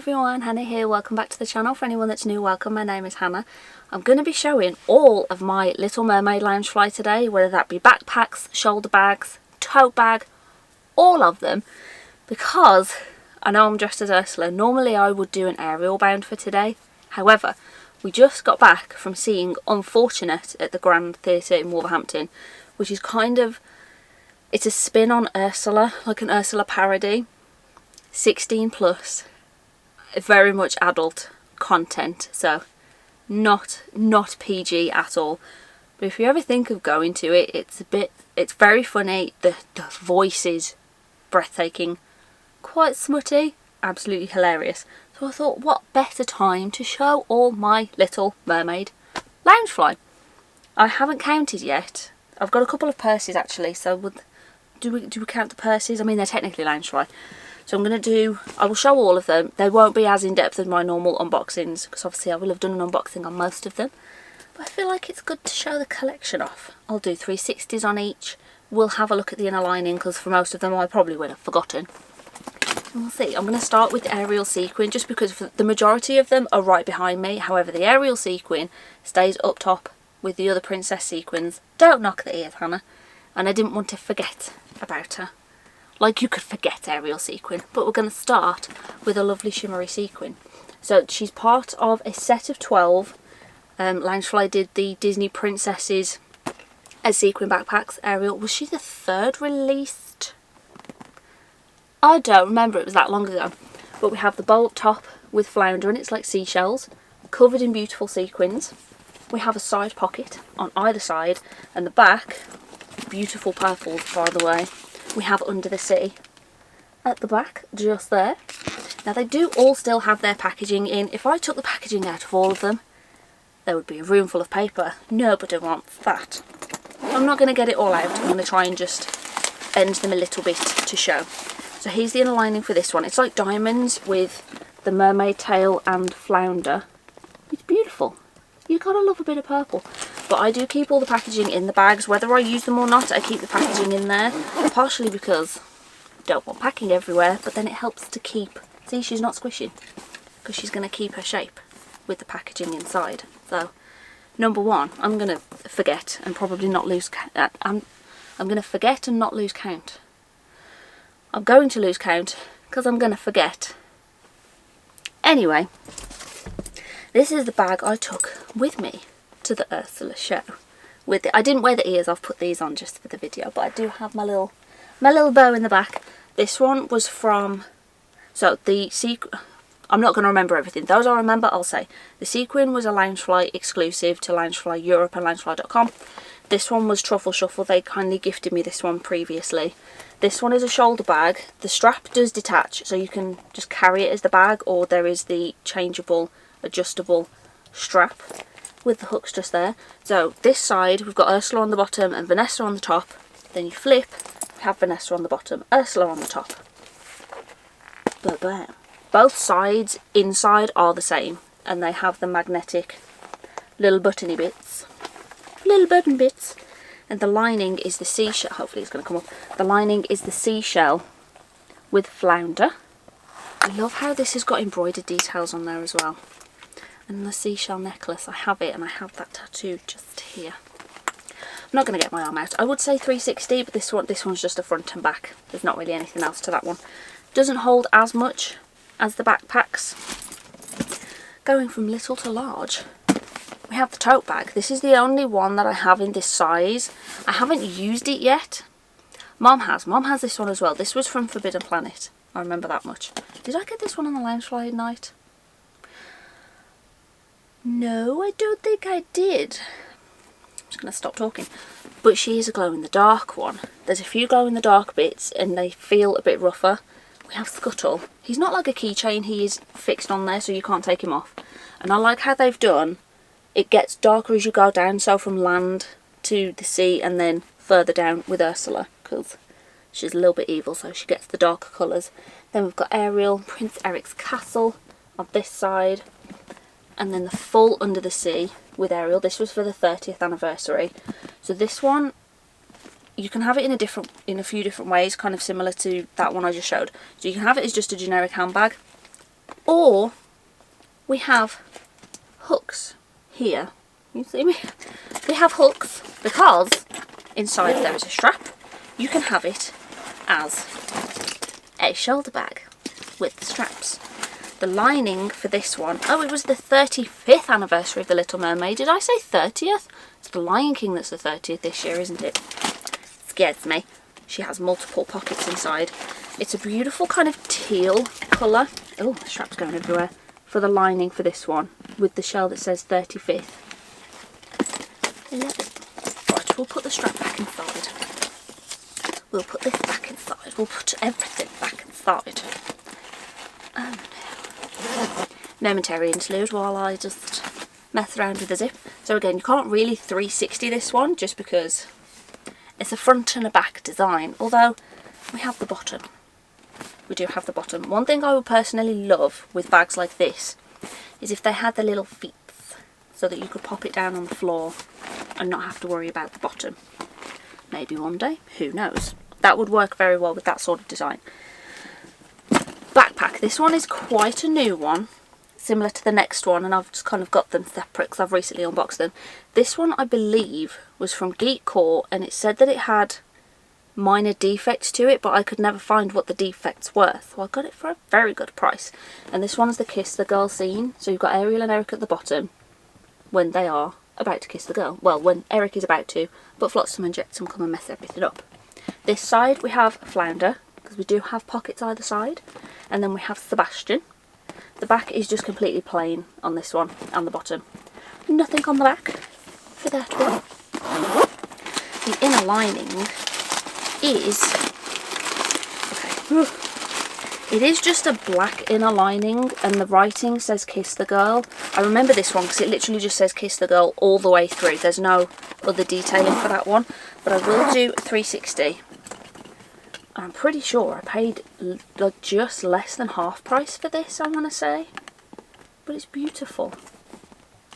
everyone, Hannah here. Welcome back to the channel. For anyone that's new, welcome. My name is Hannah. I'm going to be showing all of my Little Mermaid Loungefly today, whether that be backpacks, shoulder bags, tote bag, all of them, because I know I'm dressed as Ursula. Normally I would do an Ariel bound for today. However, we just got back from seeing Unfortunate at the Grand Theatre in Wolverhampton, which is kind of, it's a spin on Ursula, like an Ursula parody. 16 plus, very much adult content, so not PG at all. But if you ever think of going to it, it's very funny. The voice is breathtaking, quite smutty, absolutely hilarious. So I thought, what better time to show all my Little Mermaid Loungefly. I haven't counted yet. I've got a couple of purses actually, so do we count the purses? I mean, they're technically Loungefly. So I will show all of them. They won't be as in-depth as my normal unboxings, because obviously I will have done an unboxing on most of them. But I feel like it's good to show the collection off. I'll do 360s on each. We'll have a look at the inner lining, because for most of them I probably would have forgotten. And we'll see. I'm going to start with the Ariel sequin, just because the majority of them are right behind me. However, the Ariel sequin stays up top with the other princess sequins. Don't knock the ears, Hannah. And I didn't want to forget about her. Like you could forget Ariel sequin, but we're going to start with a lovely shimmery sequin. So she's part of a set of 12. Loungefly did the Disney princesses as sequin backpacks. Ariel, was she the third released? I don't remember, it was that long ago. But we have the bow up top with flounder, and it's like seashells, covered in beautiful sequins. We have a side pocket on either side, and the back, beautiful purples by the way. We have Under the Sea at the back, just there. Now they do all still have their packaging in. If I took the packaging out of all of them, there would be a room full of paper. Nobody wants that. I'm not going to get it all out. I'm going to try and just bend them a little bit to show. So here's the inner lining for this one. It's like diamonds with the mermaid tail and flounder. It's beautiful. You've got to love a bit of purple. But I do keep all the packaging in the bags. Whether I use them or not, I keep the packaging in there. Partially because I don't want packing everywhere, but then it helps to keep... See, she's not squishing, because she's going to keep her shape with the packaging inside. So, number one, I'm going to forget and probably not lose... I'm going to forget and not lose count. I'm going to lose count because I'm going to forget. Anyway, this is the bag I took with me to the Ursula show. I didn't wear the ears, I've put these on just for the video, but I do have my little bow in the back. This one was from, so the sequin, I'm not going to remember everything. Those I remember, I'll say. The sequin was a Loungefly exclusive to Loungefly Europe and Loungefly.com. This one was Truffle Shuffle. They kindly gifted me this one previously. This one is a shoulder bag. The strap does detach, so you can just carry it as the bag, or there is the changeable, adjustable strap with the hooks just there. So this side we've got Ursula on the bottom and Vanessa on the top. Then you flip, you have Vanessa on the bottom, Ursula on the top. Bam. Both sides inside are the same, and they have the magnetic little buttony bits. Little button bits. And the lining is the seashell. Hopefully it's going to come up. The lining is the seashell with flounder. I love how this has got embroidered details on there as well. And the seashell necklace, I have it, and I have that tattoo just here. I'm not going to get my arm out. I would say 360, but this one's just a front and back. There's not really anything else to that one. Doesn't hold as much as the backpacks. Going from little to large, we have the tote bag. This is the only one that I have in this size. I haven't used it yet. Mom has this one as well. This was from Forbidden Planet. I remember that much. Did I get this one on the Loungefly night? No, I don't think I did. I'm just going to stop talking. But she is a glow-in-the-dark one. There's a few glow-in-the-dark bits, and they feel a bit rougher. We have Scuttle. He's not like a keychain. He is fixed on there, so you can't take him off. And I like how they've done... It gets darker as you go down, so from land to the sea, and then further down with Ursula, because she's a little bit evil, so she gets the darker colours. Then we've got Ariel, Prince Eric's castle on this side. And then the full Under the Sea with Ariel. This was for the 30th anniversary. So this one, you can have it in a few different ways, kind of similar to that one I just showed. So you can have it as just a generic handbag. Or we have hooks here. You see me? We have hooks because inside there is a strap. You can have it as a shoulder bag with the straps. The lining for this one, oh, it was the 35th anniversary of the Little Mermaid. Did I say 30th? It's the Lion King that's the 30th this year, isn't it? Scares me. She has multiple pockets inside. It's a beautiful kind of teal colour. Oh, the strap's going everywhere. For the lining for this one, with the shell that says 35th. Right, we'll put the strap back inside. We'll put this back inside. We'll put everything back inside. Oh no. Momentary interlude while I just mess around with the zip. So again, you can't really 360 this one just because it's a front and a back design. Although we have the bottom. We do have the bottom. One thing I would personally love with bags like this is if they had the little feet so that you could pop it down on the floor and not have to worry about the bottom. Maybe one day, who knows. That would work very well with that sort of design. Backpack. This one is quite a new one, similar to the next one, and I've just kind of got them separate because I've recently unboxed them. This one, I believe, was from Geek Core, and it said that it had minor defects to it, but I could never find what the defects were, so I got it for a very good price. And this one's the Kiss the Girl scene, so you've got Ariel and Eric at the bottom when they are about to kiss the girl. Well, when Eric is about to, but Flotsam and Jetsam come and mess everything up. This side we have Flounder, because we do have pockets either side, and then we have Sebastian. The back is just completely plain on this one, and the bottom. Nothing on the back for that one. The inner lining is, okay, it is just a black inner lining, and the writing says Kiss the Girl. I remember this one because it literally just says Kiss the Girl all the way through. There's no other detailing for that one, but I will do 360. I'm pretty sure I paid like just less than half price for this, I want to say, but it's beautiful.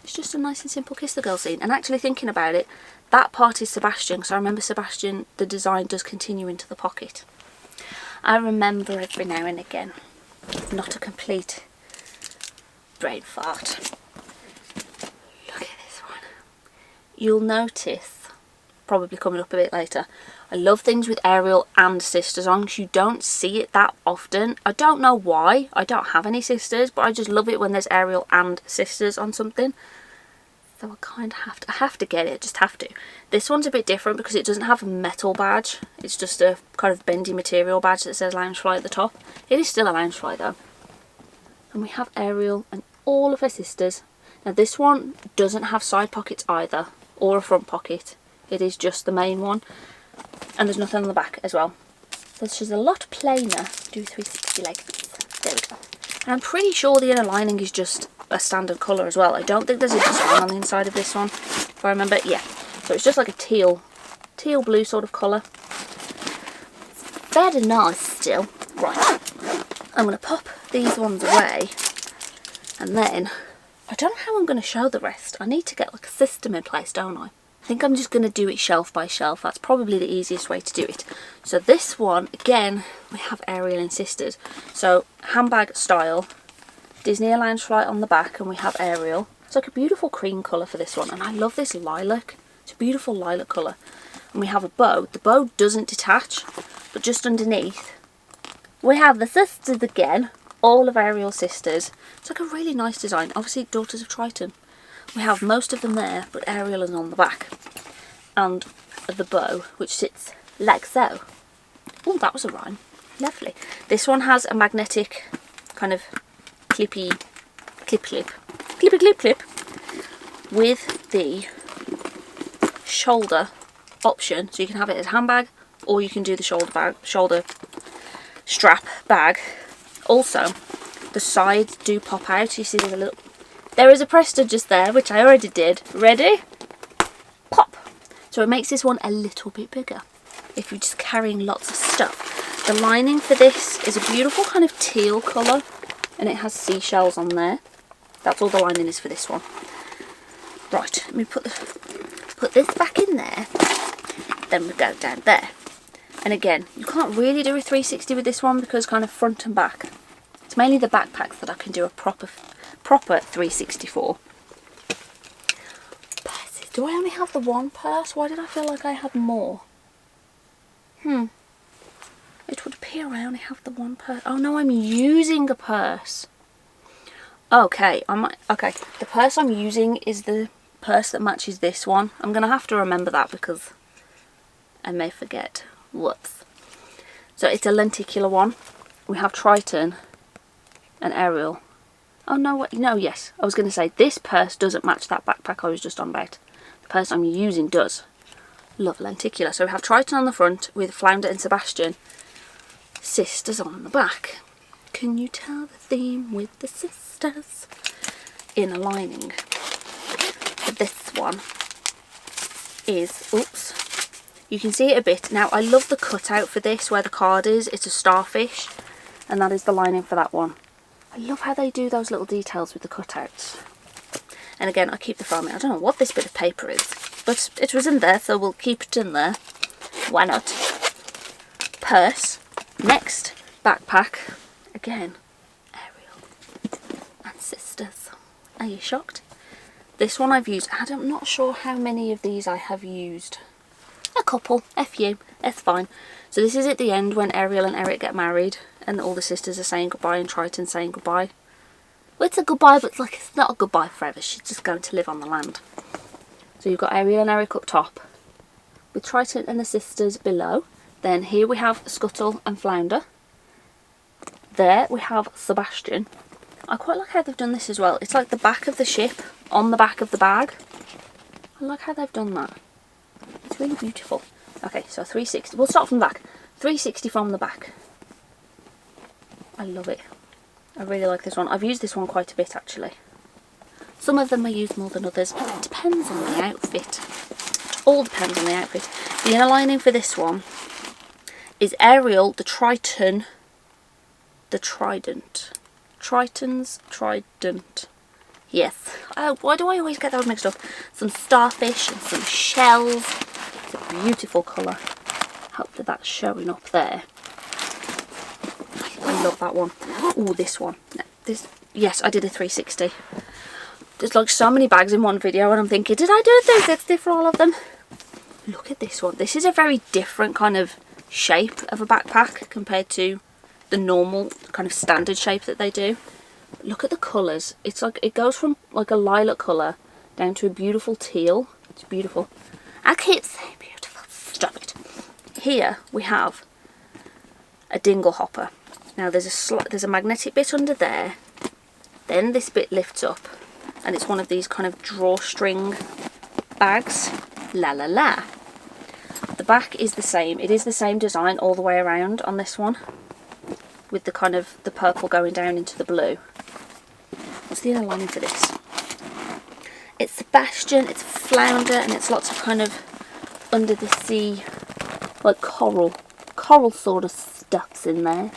It's just a nice and simple Kiss the Girl scene. And actually thinking about it, that part is Sebastian, because I remember Sebastian, the design does continue into the pocket. I remember every now and again. Not a complete brain fart. Look at this one. You'll notice, probably coming up a bit later, I love things with Ariel and sisters on because you don't see it that often. I don't know why. I don't have any sisters, but I just love it when there's Ariel and sisters on something. So I kind of have to get it, just have to. This one's a bit different because it doesn't have a metal badge. It's just a kind of bendy material badge that says Loungefly at the top. It is still a Loungefly though. And we have Ariel and all of her sisters. Now this one doesn't have side pockets either, or a front pocket. It is just the main one. And there's nothing on the back as well. So she's a lot plainer. Do 360 like this. There we go. And I'm pretty sure the inner lining is just a standard colour as well. I don't think there's a design on the inside of this one, if I remember. Yeah. So it's just like a teal blue sort of colour. Very nice still. Right. I'm going to pop these ones away. And then, I don't know how I'm going to show the rest. I need to get like a system in place, don't I? I think I'm just going to do it shelf by shelf. That's probably the easiest way to do it. So this one, again, we have Ariel and sisters. So handbag style, Disney Loungefly on the back, and we have Ariel. It's like a beautiful cream colour for this one, and I love this lilac. It's a beautiful lilac colour. And we have a bow. The bow doesn't detach, but just underneath we have the sisters again, all of Ariel's sisters. It's like a really nice design. Obviously Daughters of Triton. We have most of them there, but Ariel is on the back. And the bow, which sits like so. Oh, that was a rhyme. Lovely. This one has a magnetic kind of clip with the shoulder option. So you can have it as a handbag, or you can do the shoulder strap bag. Also, the sides do pop out. You see there's a little... There is a Presta just there, which I already did. Ready? Pop! So it makes this one a little bit bigger if you're just carrying lots of stuff. The lining for this is a beautiful kind of teal colour, and it has seashells on there. That's all the lining is for this one. Right, let me put this back in there. Then we go down there. And again, you can't really do a 360 with this one because kind of front and back. It's mainly the backpacks that I can do a proper 360 for. Purses. Do I only have the one purse? Why did I feel like I had more? It would appear I only have the one purse. Oh no, I'm using a purse. Okay, okay. The purse I'm using is the purse that matches this one. I'm gonna have to remember that because I may forget. Whoops. So it's a lenticular one. We have Triton and Ariel. Oh no, wait, no, yes. I was gonna say this purse doesn't match that backpack I was just on about. The purse I'm using does. Love lenticular. So we have Triton on the front with Flounder and Sebastian. Sisters on the back. Can you tell the theme with the sisters? Inner lining. So this one is, oops, you can see it a bit. Now I love the cutout for this where the card is. It's a starfish and that is the lining for that one. I love how they do those little details with the cutouts. And again, I keep the frame. I don't know what this bit of paper is, but it was in there, so we'll keep it in there. Why not? Purse. Next, backpack. Again, Ariel and sisters. Are you shocked? This one I've used. I'm not sure how many of these I have used. A couple. A few. It's fine. So this is at the end when Ariel and Eric get married and all the sisters are saying goodbye and Triton's saying goodbye. Well, it's a goodbye, but it's not a goodbye forever. She's just going to live on the land. So you've got Ariel and Eric up top with Triton and the sisters below. Then here we have Scuttle and Flounder. There we have Sebastian. I quite like how they've done this as well. It's like the back of the ship on the back of the bag. I like how they've done that. It's really beautiful. Okay, so 360. We'll start from the back. 360 from the back. I love it. I really like this one. I've used this one quite a bit actually. Some of them I use more than others, but it depends on the outfit. It all depends on the outfit. The inner lining for this one is Ariel, the Triton, the Trident. Triton's Trident. Yes. Oh, why do I always get those mixed up? Some starfish and some shells. It's a beautiful colour. Hopefully that's showing up there. I love that one. Oh, this one. This. Yes, I did a 360. There's like so many bags in one video and I'm thinking, did I do a 360 for all of them? Look at this one. This is a very different kind of shape of a backpack compared to the normal kind of standard shape that they do. Look at the colours. It's like it goes from like a lilac colour down to a beautiful teal. It's beautiful. I keep saying beautiful. Stop it. Here we have a dingle hopper. Now there's a magnetic bit under there. Then this bit lifts up and it's one of these kind of drawstring bags. La la la. The back is the same. It is the same design all the way around on this one, with the kind of the purple going down into the blue. What's the inner lining for this? It's Sebastian, it's Flounder, and it's lots of kind of under the sea, like coral sort of stuffs in there.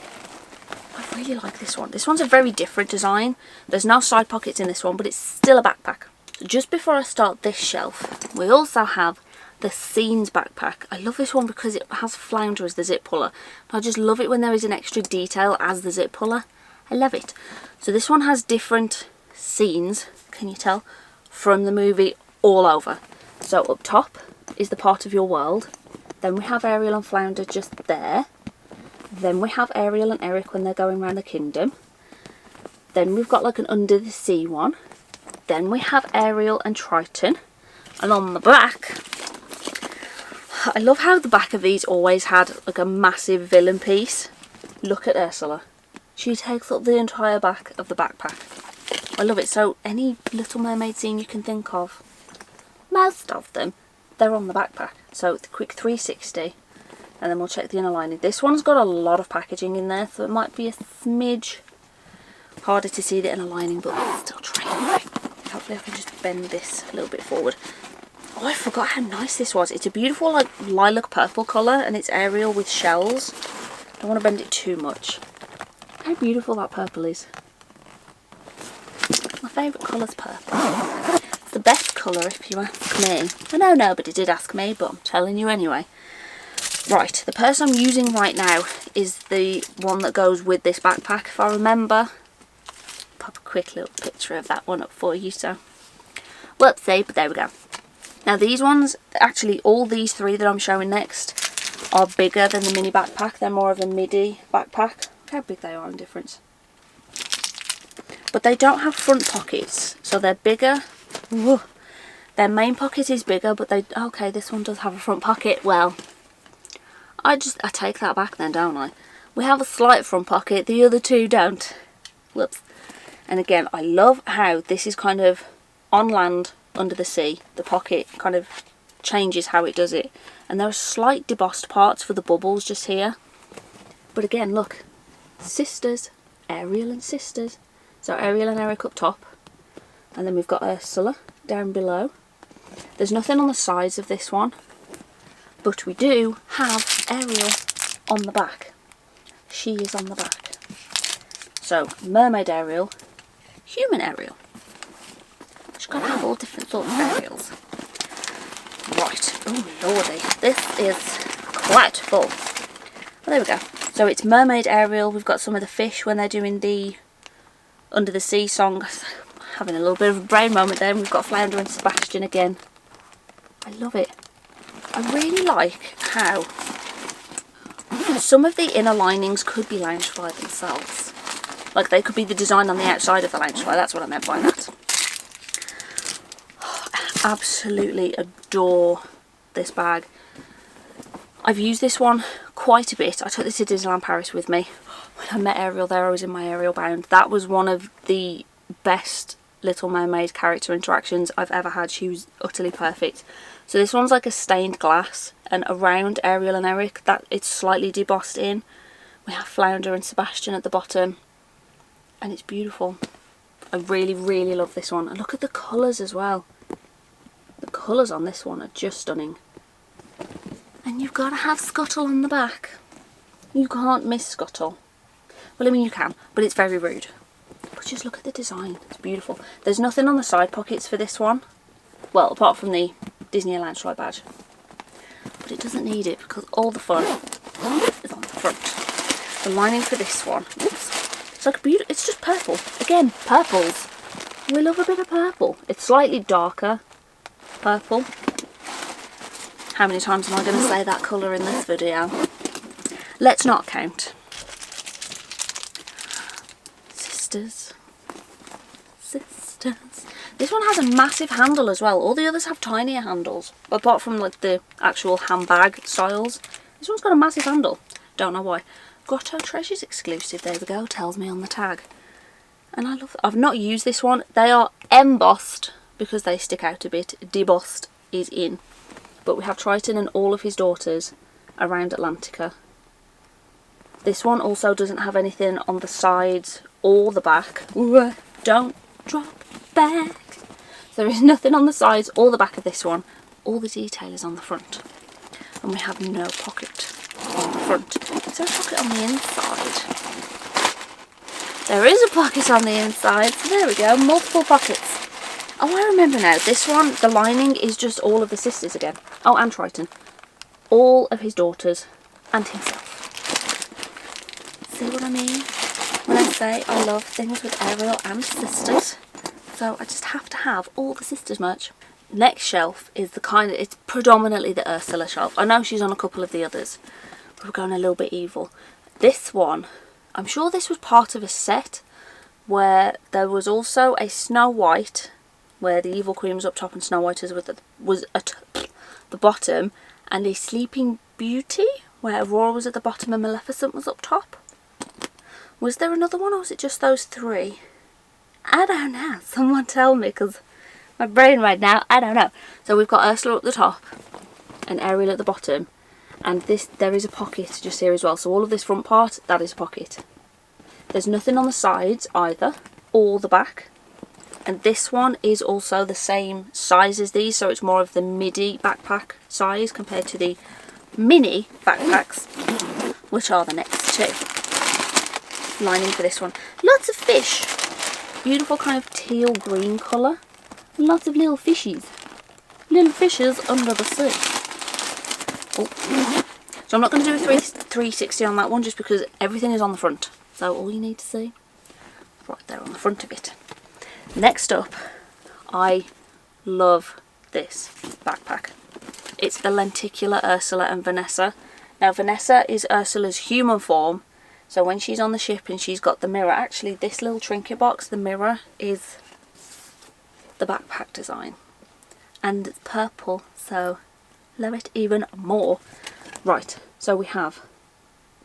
I really like this one. This one's a very different design. There's no side pockets in this one, but it's still a backpack. So just before I start this shelf, we also have the Scenes backpack. I love this one because it has Flounder as the zip puller. I just love it when there is an extra detail as the zip puller. I love it. So this one has different scenes, can you tell, from the movie all over. So up top is the part of your world. Then we have Ariel and Flounder just there. Then we have Ariel and Eric when they're going around the kingdom. Then we've got like an under the sea one. Then we have Ariel and Triton. And on the back, I love how the back of these always had like a massive villain piece. Look at Ursula. She takes up the entire back of the backpack. I love it. So any Little Mermaid scene you can think of, most of them, they're on the backpack. So the quick 360 and then we'll check the inner lining. This one's got a lot of packaging in there, so it might be a smidge harder to see the inner lining, but we'll still try anyway. Hopefully I can just bend this a little bit forward. Oh, I forgot how nice this was. It's a beautiful like lilac purple colour and it's Ariel with shells. Don't want to bend it too much. How beautiful that purple is. My favourite colour's purple. It's the best colour if you ask me. I know nobody did ask me, but I'm telling you anyway. Right, the purse I'm using right now is the one that goes with this backpack, if I remember. Pop a quick little picture of that one up for you, so whoopsie, but there we go. Now these ones, actually all these three that I'm showing next are bigger than the mini backpack. They're more of a midi backpack. Look how big they are in difference. But they don't have front pockets, so they're bigger. Whoa. Their main pocket is bigger, but they, okay, this one does have a front pocket. Well, I take that back then, don't I? We have a slight front pocket, the other two don't. Whoops. And again, I love how this is kind of on land, under the sea. The pocket kind of changes how it does it. And there are slight debossed parts for the bubbles just here. But again, look. Sisters. Ariel and sisters. So Ariel and Eric up top. And then we've got Ursula down below. There's nothing on the sides of this one. But we do have Ariel on the back. She is on the back. So, Mermaid Ariel, Human Ariel. She's got to have all different sorts of Ariels. Right, oh lordy, this is quite full. Well, there we go. So it's Mermaid Ariel. We've got some of the fish when they're doing the Under the Sea song. Having a little bit of a brain moment there. We've got Flounder and Sebastian again. I love it. I really like how some of the inner linings could be Loungefly themselves. Like they could be the design on the outside of the Loungefly. That's what I meant by that. I absolutely adore this bag. I've used this one quite a bit. I took this to Disneyland Paris with me. When I met Ariel there, I was in my Ariel bound. That was one of the best Little Mermaid character interactions I've ever had. She was utterly perfect. So this one's like a stained glass, and around Ariel and Eric that it's slightly debossed in. We have Flounder and Sebastian at the bottom, and it's beautiful. I really, really love this one. And look at the colours as well. The colours on this one are just stunning. And you've got to have Scuttle on the back. You can't miss Scuttle. Well, I mean you can, but it's very rude. But just look at the design. It's beautiful. There's nothing on the side pockets for this one. Well, apart from the Disney Loungefly badge. But it doesn't need it because all the fun is on the front. The lining for this one, oops, it's like a beautiful, it's just purple. Again, purples. We love a bit of purple. It's slightly darker purple. How many times am I going to say that colour in this video? Let's not count. Sisters. Sisters. This one has a massive handle as well. All the others have tinier handles. Apart from like the actual handbag styles. This one's got a massive handle. Don't know why. Grotto Treasures exclusive. There we go. Tells me on the tag. And I love it. I've not used this one. They are embossed because they stick out a bit. Debossed is in. But we have Triton and all of his daughters around Atlantica. This one also doesn't have anything on the sides or the back. Ooh, don't drop back. There is nothing on the sides or the back of this one. All the detail is on the front. And we have no pocket on the front. Is there a pocket on the inside? There is a pocket on the inside. So there we go. Multiple pockets. Oh, I remember now. This one, the lining is just all of the sisters again. Oh, and Triton. All of his daughters and himself. See what I mean? When I say I love things with Ariel and sisters. So I just have to have all the sisters merch. Next shelf is the kind of, it's predominantly the Ursula shelf. I know she's on a couple of the others, but we're going a little bit evil. This one, I'm sure this was part of a set where there was also a Snow White, where the Evil Queen was up top and Snow White was at the bottom, and a Sleeping Beauty where Aurora was at the bottom and Maleficent was up top. Was there another one, or was it just those three? I don't know. Someone tell me, because my brain right now, I don't know. So we've got Ursula at the top and Ariel at the bottom. And this, there is a pocket just here as well. So all of this front part, that is a pocket. There's nothing on the sides either, or the back. And this one is also the same size as these. So it's more of the midi backpack size compared to the mini backpacks, which are the next two. Lining for this one. Lots of fish. Beautiful kind of teal green colour. Lots of little fishies. Little fishes under the sea. Oh. So I'm not going to do a 360 on that one just because everything is on the front. So all you need to see, right there on the front of it. Next up, I love this backpack. It's the lenticular Ursula and Vanessa. Now Vanessa is Ursula's human form. So when she's on the ship and she's got the mirror, actually this little trinket box, the mirror is the backpack design. And it's purple, so love it even more. Right, so we have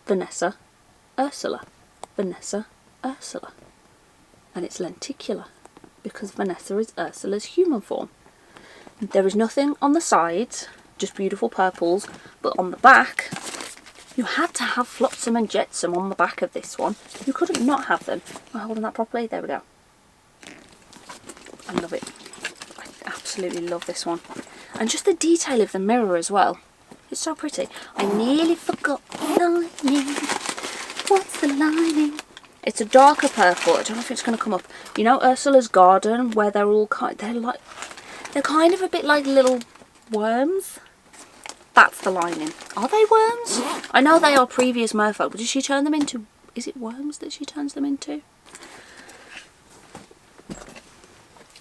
Vanessa, Ursula, Vanessa, Ursula. And it's lenticular because Vanessa is Ursula's human form. There is nothing on the sides, just beautiful purples, but on the back, you had to have flotsam and jetsam on the back of this one. You couldn't not have them. Am I holding that properly? There we go. I love it. I absolutely love this one. And just the detail of the mirror as well. It's so pretty. I nearly forgot the lining. What's the lining? It's a darker purple. I don't know if it's going to come up. You know Ursula's garden where they're all they're kind of a bit like little worms. That's the lining. Are they worms? I know they are previous merfolk, but does she turn them into... Is it worms that she turns them into?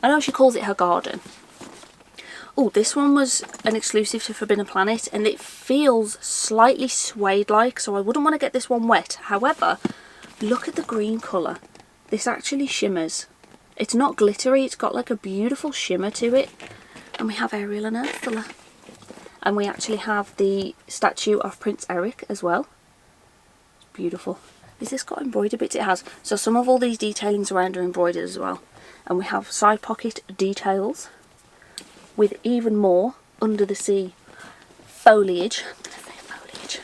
I know she calls it her garden. Oh, this one was an exclusive to Forbidden Planet, and it feels slightly suede-like, so I wouldn't want to get this one wet. However, look at the green colour. This actually shimmers. It's not glittery, it's got like a beautiful shimmer to it. And we have Ariel and Ursula. And we actually have the statue of Prince Eric as well. It's beautiful. Is this got embroidered bits? It has. So some of all these detailings around are embroidered as well. And we have side pocket details with even more under the sea foliage. I'm going to say foliage.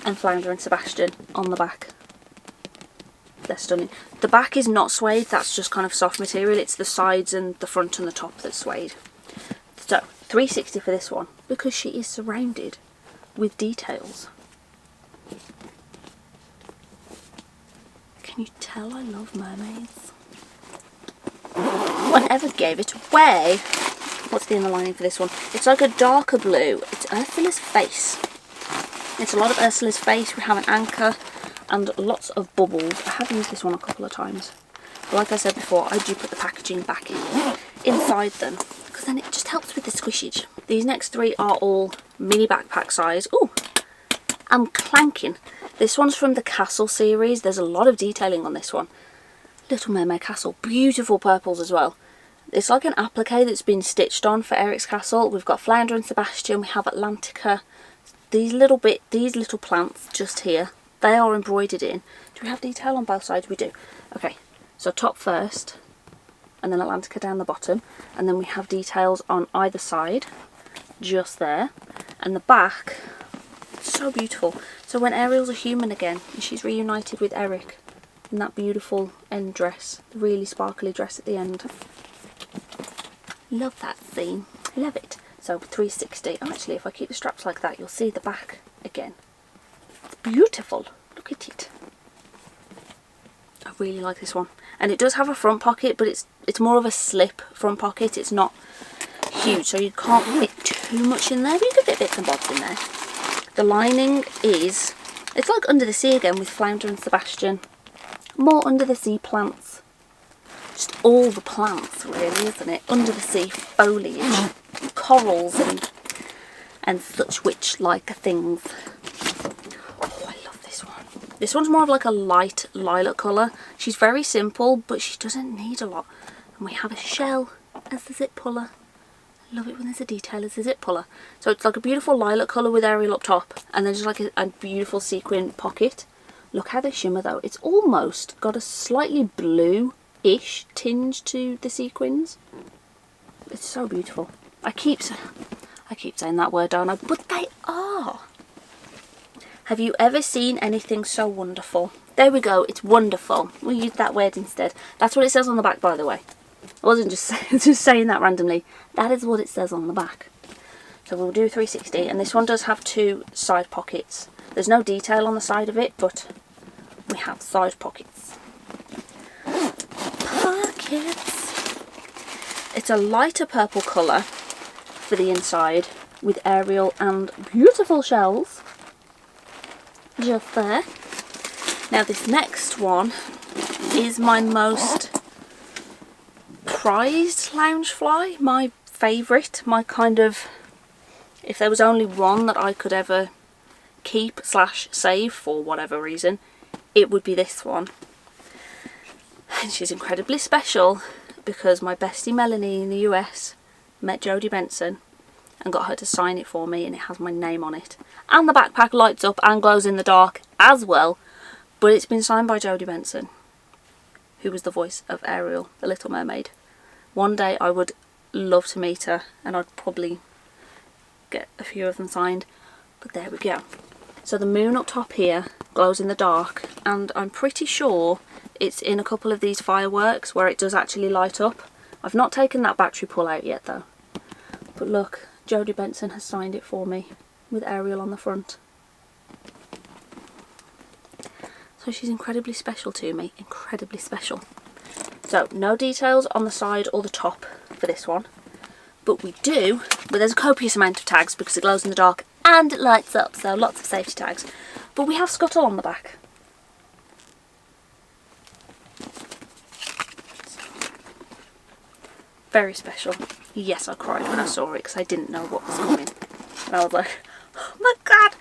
And Flounder and Sebastian on the back. They're stunning. The back is not suede, that's just kind of soft material. It's the sides and the front and the top that's suede. So 360 for this one because she is surrounded with details. Can you tell I love mermaids? Whatever gave it away. What's the inner lining for this one? It's like a darker blue. It's Ursula's face. It's a lot of Ursula's face. We have an anchor and lots of bubbles. I have used this one a couple of times. But like I said before, I do put the packaging back inside them because then it just helps with the squishage. These next three are all mini backpack size. Ooh, I'm clanking. This one's from the Castle series. There's a lot of detailing on this one. Little Mermaid Castle. Beautiful purples as well. It's like an applique that's been stitched on for Eric's castle. We've got Flounder and Sebastian. We have Atlantica. These little plants just here. They are embroidered in. Do we have detail on both sides? We do. Okay, so top first, and then Atlantica down the bottom, and then we have details on either side, just there, and the back, so beautiful. So when Ariel's a human again, and she's reunited with Eric in that beautiful end dress, the really sparkly dress at the end. Love that scene. Love it. So 360. Actually, if I keep the straps like that, you'll see the back again. It's beautiful. Look at it. I really like this one. And it does have a front pocket, but it's more of a slip front pocket. It's not huge, so you can't fit too much in there, but you can fit bits and bobs in there. The lining is... It's like Under the Sea again with Flounder and Sebastian. More under the sea plants. Just all the plants really, isn't it? Under the sea foliage, corals and such witch-like things. Oh, I love this one. This one's more of like a light lilac colour. She's very simple, but she doesn't need a lot. And we have a shell as the zip puller. I love it when there's a detail as a zip puller. So it's like a beautiful lilac colour with Ariel up top, and then just like a beautiful sequin pocket. Look how they shimmer though. It's almost got a slightly blue-ish tinge to the sequins. It's so beautiful. I keep saying that word, don't I? But they are. Have you ever seen anything so wonderful? There we go. It's wonderful. We'll use that word instead. That's what it says on the back, by the way. I wasn't just saying that randomly. That is what it says on the back. So we'll do 360, and this one does have two side pockets. There's no detail on the side of it, but we have side pockets. Pockets. It's a lighter purple colour for the inside with Ariel and beautiful shells. just there. Now this next one is my most prized Loungefly, my favourite, my kind of, if there was only one that I could ever keep / save for whatever reason, it would be this one. And she's incredibly special because my bestie Melanie in the US met Jodi Benson and got her to sign it for me, and it has my name on it. And the backpack lights up and glows in the dark as well, but it's been signed by Jodi Benson, who was the voice of Ariel, the Little Mermaid. One day I would love to meet her, and I'd probably get a few of them signed, but there we go. So the moon up top here glows in the dark, and I'm pretty sure it's in a couple of these fireworks where it does actually light up. I've not taken that battery pull out yet though. But look, Jodi Benson has signed it for me with Ariel on the front. So she's incredibly special to me, incredibly special. So no details on the side or the top for this one, but we do, but there's a copious amount of tags because it glows in the dark and it lights up, so lots of safety tags. But we have Scuttle on the back. Very special. Yes, I cried when I saw it because I didn't know what was coming. And I was like, oh my god!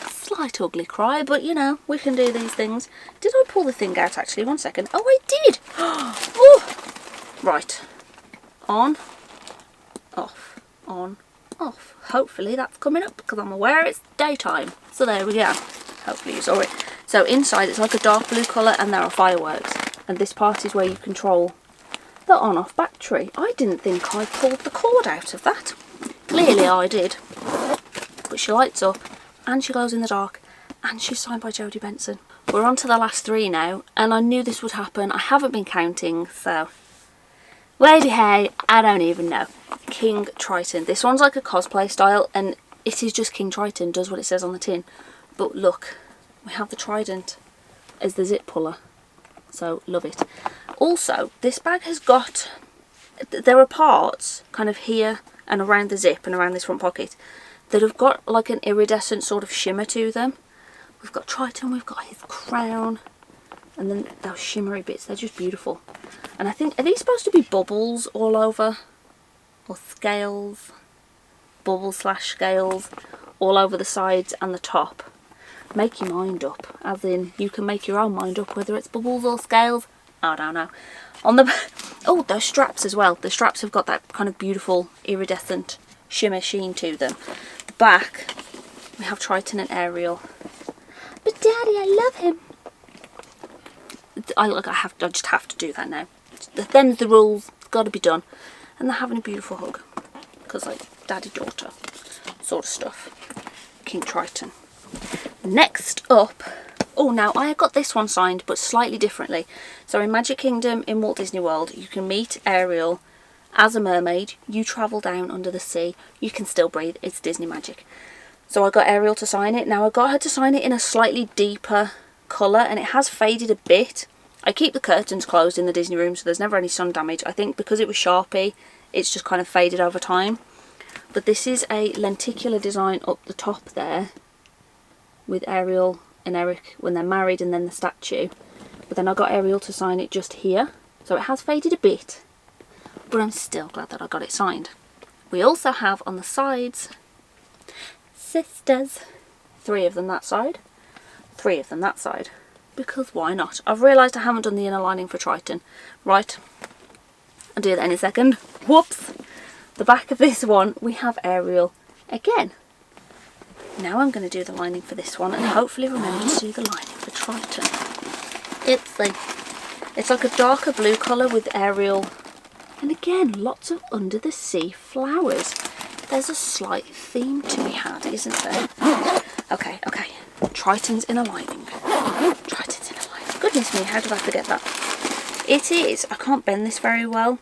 Slight ugly cry, but you know, we can do these things. Did I pull the thing out actually? 1 second. Oh, I did! Oh. Right. On, off, on, off. Hopefully that's coming up because I'm aware it's daytime. So there we go. Hopefully you saw it. So inside it's like a dark blue colour and there are fireworks. And this part is where you control the on-off battery. I didn't think I pulled the cord out of that. Clearly I did. But she lights up and she glows in the dark and she's signed by Jodi Benson. We're on to the last 3 now, and I knew this would happen. I haven't been counting, so lady hey, I don't even know. King Triton. This one's like a cosplay style and it is just King Triton, does what it says on the tin. But look, we have the trident as the zip puller, so love it. Also, this bag has got, there are parts kind of here and around the zip and around this front pocket that have got like an iridescent sort of shimmer to them. We've got Triton, we've got his crown, and then those shimmery bits, they're just beautiful. And I think, are these supposed to be bubbles all over? Or scales? Bubble / scales all over the sides and the top. Make your mind up, as in you can make your own mind up whether it's bubbles or scales. I don't know. On the, oh, those straps as well. The straps have got that kind of beautiful iridescent shimmer sheen to them. The back, we have Triton and Ariel. But Daddy, I love him. I just have to do that now. Them's the rules. It's got to be done. And they're having a beautiful hug, because like daddy-daughter sort of stuff. King Triton. Next up, oh, now I got this one signed but slightly differently. So in Magic Kingdom in Walt Disney World, you can meet Ariel as a mermaid. You travel down under the sea. You can still breathe. It's Disney magic. So I got Ariel to sign it. Now I got her to sign it in a slightly deeper colour, and it has faded a bit. I keep the curtains closed in the Disney room so there's never any sun damage. I think because it was Sharpie, it's just kind of faded over time. But this is a lenticular design up the top there with Ariel and Eric when they're married, and then the statue. But then I got Ariel to sign it just here. So it has faded a bit, but I'm still glad that I got it signed. We also have on the sides sisters. 3 of them that side, 3 of them that side, because why not? I've realised I haven't done the inner lining for Triton. Right, I'll do that in a second. Whoops! The back of this one, we have Ariel again. Now I'm going to do the lining for this one and hopefully remember to do the lining for Triton. It's like a darker blue colour with Ariel, and again lots of under the sea flowers. There's a slight theme to be had, isn't there? Okay. Triton's inner lining. Triton's inner lining. Goodness me, how did I forget that? It is, I can't bend this very well.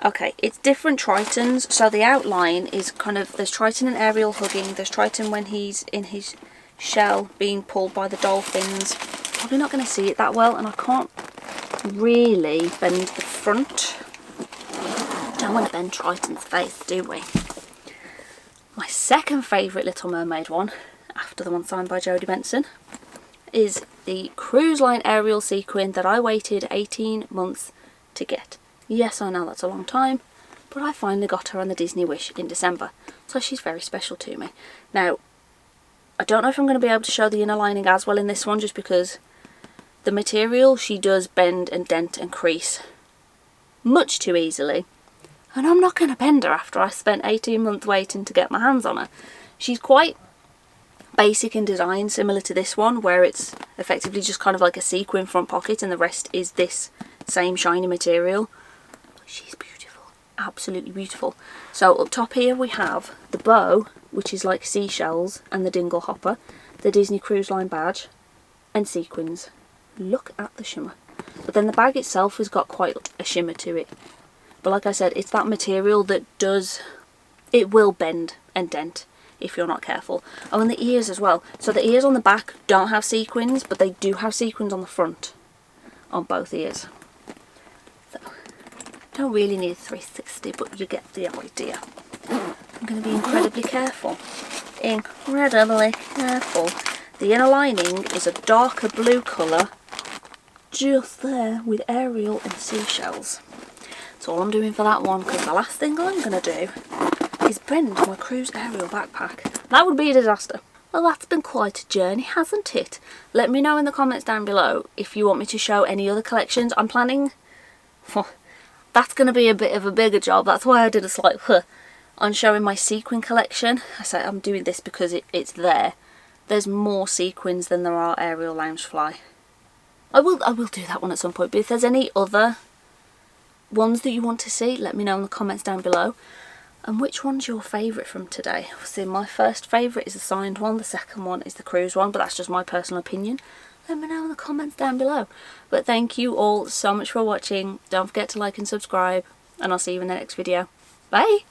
Okay, it's different Tritons, so the outline is kind of, there's Triton and Ariel hugging, there's Triton when he's in his shell being pulled by the dolphins. Probably not going to see it that well, and I can't really bend the front. Don't want to bend Triton's face, do we? My second favourite Little Mermaid one, after the one signed by Jodi Benson, is the Cruise Line Ariel sequin that I waited 18 months to get. Yes, I know that's a long time, but I finally got her on the Disney Wish in December, so she's very special to me. Now, I don't know if I'm going to be able to show the inner lining as well in this one, just because the material, she does bend and dent and crease much too easily, and I'm not going to bend her after I spent 18 months waiting to get my hands on her. She's quite basic in design, similar to this one, where it's effectively just kind of like a sequin front pocket and the rest is this same shiny material. She's beautiful, absolutely beautiful. So up top here we have the bow, which is like seashells, and the dingle hopper, the Disney Cruise Line badge, and sequins. Look at the shimmer. But then the bag itself has got quite a shimmer to it. But like I said, it's that material that it will bend and dent if you're not careful. Oh, and the ears as well. So the ears on the back don't have sequins, but they do have sequins on the front, on both ears. So, don't really need 360, but you get the idea. I'm going to be incredibly careful. Incredibly careful. The inner lining is a darker blue colour, just there, with Ariel and seashells. That's all I'm doing for that one, because the last thing I'm going to do is bend my Cruise Ariel backpack. That would be a disaster. Well, that's been quite a journey, hasn't it? Let me know in the comments down below if you want me to show any other collections. I'm planning... that's going to be a bit of a bigger job. That's why I did a slight on showing my sequin collection. I say I'm doing this because it's there. There's more sequins than there are Ariel Loungefly. I will do that one at some point, but if there's any other ones that you want to see, let me know in the comments down below. And which one's your favourite from today? Obviously my first favourite is the signed one, the second one is the cruise one, but that's just my personal opinion. Let me know in the comments down below. But thank you all so much for watching. Don't forget to like and subscribe, and I'll see you in the next video. Bye!